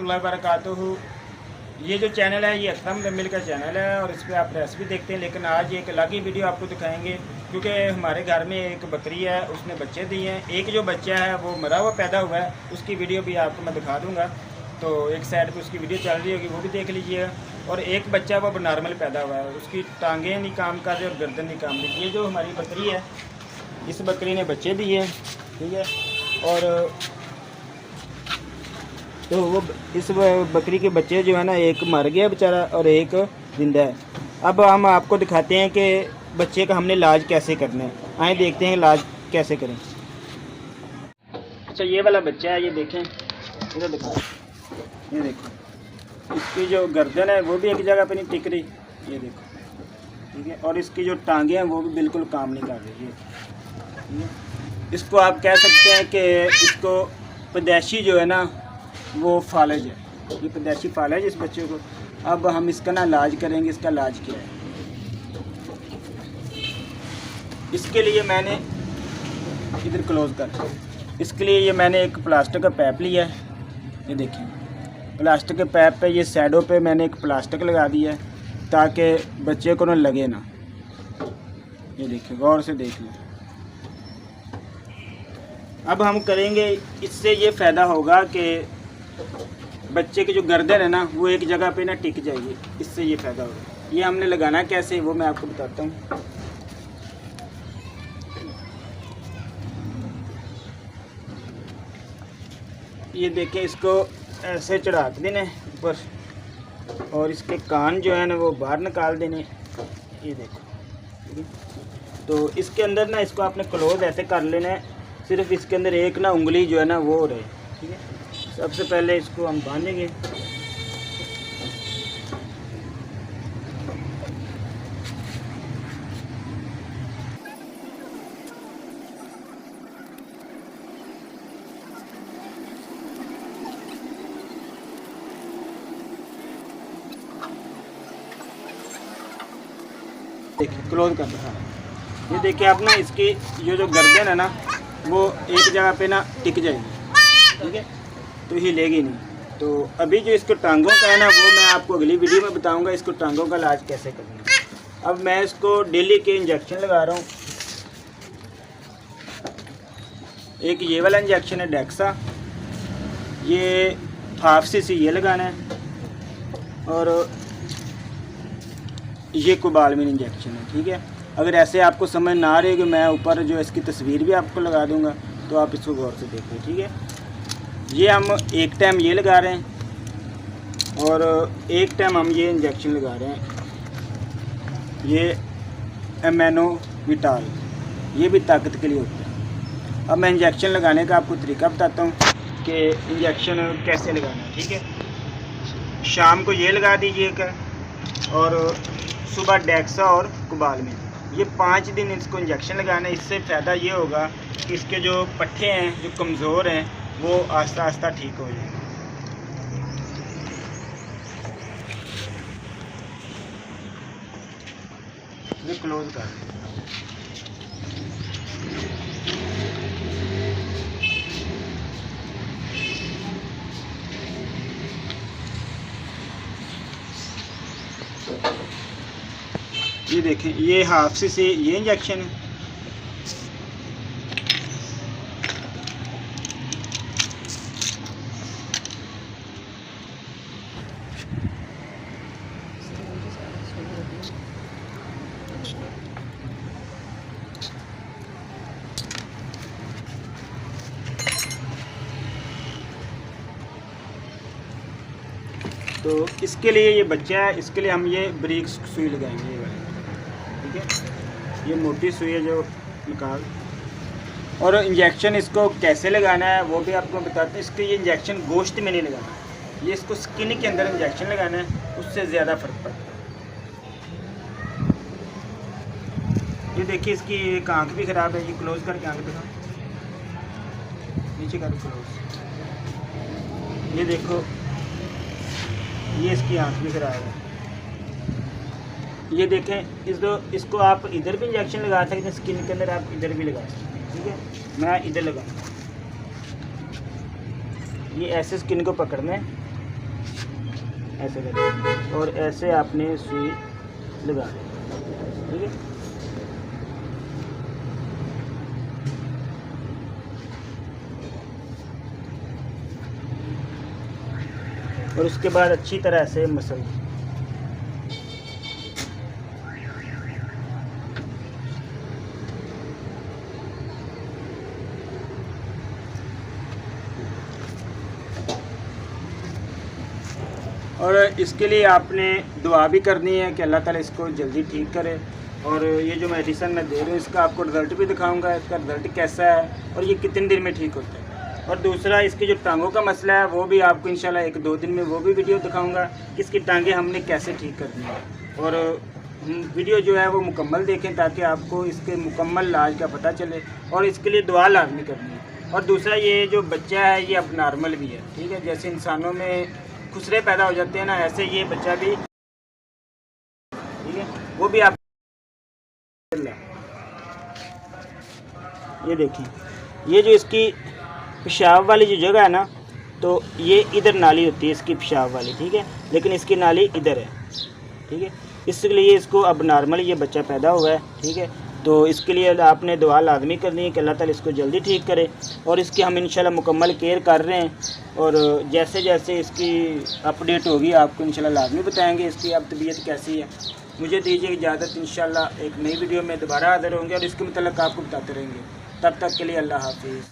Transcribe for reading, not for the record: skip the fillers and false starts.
रहमतुल्लाहि व बरकातुहू। ये जो चैनल है ये अकरम जमील का चैनल है और इस पर आप रेसिपी देखते हैं, लेकिन आज एक अलग ही वीडियो आपको दिखाएंगे क्योंकि हमारे घर में एक बकरी है, उसने बच्चे दिए हैं। एक जो बच्चा है वो मरा हुआ पैदा हुआ है, उसकी वीडियो भी आपको मैं दिखा दूँगा। तो एक साइड पे उसकी वीडियो चल रही होगी, वो भी देख लीजिएगा। और एक बच्चा वो नॉर्मल पैदा हुआ है, उसकी टांगें नहीं काम कर रही और गर्दन नहीं काम रही। ये जो हमारी बकरी है, इस बकरी ने बच्चे दिए हैं, ठीक है। और तो वो इस बकरी के बच्चे जो है ना, एक मर गया बेचारा और एक जिंदा है। अब हम आपको दिखाते हैं कि बच्चे का हमने इलाज कैसे करना है। आए देखते हैं इलाज कैसे करें। अच्छा, ये वाला बच्चा है, ये देखें, इधर दिखाओ, ये देखो, इसकी जो गर्दन है वो भी एक जगह पे नहीं टिक रही, ये देखो, ठीक है। और इसकी जो टांगे हैं वो भी बिल्कुल काम नहीं कर रही है। इसको आप कह सकते हैं कि इसको पैदाइशी जो है ना वो फालज है, ये पैदाइशी फालज इस बच्चे को। अब हम इसका ना इलाज करेंगे। इसका इलाज क्या है, इसके लिए मैंने इधर क्लोज कर, इसके लिए ये मैंने एक प्लास्टिक का पैप लिया है। ये देखिए, प्लास्टिक के पैप पे ये साइडों पे मैंने एक प्लास्टिक लगा दिया है ताकि बच्चे को ना लगे ना। ये देखिए, गौर से देख लें। अब हम करेंगे, इससे ये फ़ायदा होगा कि बच्चे की जो गर्दन है ना वो एक जगह पे ना टिक जाएगी, इससे ये फ़ायदा होगा। ये हमने लगाना कैसे वो मैं आपको बताता हूँ। ये देखें, इसको ऐसे चढ़ा देने ऊपर और इसके कान जो है ना वो बाहर निकाल देने। ये देखो, ठीक है। तो इसके अंदर ना इसको आपने क्लोज ऐसे कर लेना है, सिर्फ इसके अंदर एक ना उंगली जो है ना वो रहे, ठीक है। सबसे पहले इसको हम बांधेंगे। देखिए, क्लोज कर रहा है। ये देखिए, आप ना इसकी जो गर्दन है ना वो एक जगह पे ना टिक जाएगी, ठीक है, तो हिलेगी नहीं। तो अभी जो इसको टांगों का है ना वो मैं आपको अगली वीडियो में बताऊंगा, इसको टांगों का इलाज कैसे करना। अब मैं इसको डेली के इंजेक्शन लगा रहा हूँ। एक ये वाला इंजेक्शन है डेक्सा, ये 1/2 cc ये लगाना है, और ये कोबालमिन इंजेक्शन है, ठीक है। अगर ऐसे आपको समझ ना आ रही है कि मैं ऊपर जो इसकी तस्वीर भी आपको लगा दूंगा, तो आप इसको गौर से देखिए, ठीक है। ये हम एक टाइम ये लगा रहे हैं और एक टाइम हम ये इंजेक्शन लगा रहे हैं। ये एमेनो विटाल, ये भी ताकत के लिए होता है। अब मैं इंजेक्शन लगाने का आपको तरीका बताता हूँ कि इंजेक्शन कैसे लगाना है, ठीक है। शाम को ये लगा दीजिएगा और सुबह डेक्सा और कोबालमिन, ये 5 दिन इसको इंजेक्शन लगाना है। इससे फ़ायदा ये होगा कि इसके जो पट्टे हैं जो कमज़ोर हैं वो आस्ता आस्ता ठीक हो जाएंगे। ये क्लोज कर, ये देखें, ये 1/2 cc ये इंजेक्शन है। तो इसके लिए ये बच्चा है, इसके लिए हम ये ब्रीक सुई लगाएंगे, ये वाली, ठीक है। ये मोटी सुई है जो निकाल, और इंजेक्शन इसको कैसे लगाना है वो भी आपको बताते हैं। इसके ये इंजेक्शन गोश्त में नहीं लगाना, ये इसको स्किन के अंदर इंजेक्शन लगाना है, उससे ज़्यादा फ़र्क पड़ता है। ये देखिए, इसकी एक आँख भी ख़राब है। ये क्लोज करके आँख दिखा, नीचे कर क्लोज। ये देखो, ये इसकी आँख भी ख़राब है। ये देखें, इसको आप इधर भी इंजेक्शन लगा सकते हैं, स्किन के अंदर आप इधर भी लगा सकते हैं, ठीक है। मैं इधर लगा, ये ऐसे स्किन को पकड़ना है ऐसे करके और ऐसे आपने सुई लगा दें, ठीक है। और उसके बाद अच्छी तरह से मसल दें। और इसके लिए आपने दुआ भी करनी है कि अल्लाह ताला इसको जल्दी ठीक करे। और ये जो मेडिसिन मैं दे रहा हूँ इसका आपको रिज़ल्ट भी दिखाऊंगा, इसका रिज़ल्ट कैसा है और ये कितने दिन में ठीक होता है। और दूसरा इसकी जो टांगों का मसला है वो भी आपको इंशाल्लाह 1-2 दिन में वो भी वीडियो दिखाऊंगा कि इसकी टांगें हमने कैसे ठीक करनी है। और वीडियो जो है वो मुकम्मल देखें ताकि आपको इसके मुकम्मल इलाज का पता चले। और इसके लिए दुआ लाजमी करनी है। और दूसरा ये जो बच्चा है ये अब नॉर्मल भी है, ठीक है। जैसे इंसानों में खुसरे पैदा हो जाते हैं ना, ऐसे ये बच्चा भी, ठीक है, वो भी आप ये देखें। ये जो इसकी पेशाब वाली जो जगह है ना, तो ये इधर नाली होती है इसकी पेशाब वाली, ठीक है, लेकिन इसकी नाली इधर है, ठीक है। इसलिए इसको अब नॉर्मल ये बच्चा पैदा हुआ है, ठीक है। तो इसके लिए आपने दुआ लाजमी करनी है कि अल्लाह ताला इसको जल्दी ठीक करे। और इसकी हम इंशाल्लाह मुकम्मल केयर कर रहे हैं और जैसे जैसे इसकी अपडेट होगी आपको इंशाल्लाह लाजमी बताएंगे इसकी अब तबीयत कैसी है। मुझे दीजिए इजाज़त, इंशाल्लाह एक नई वीडियो में दोबारा हाज़िर होंगे और इसके मतलब आपको बताते रहेंगे। तब तक के लिए अल्लाह हाफिज़।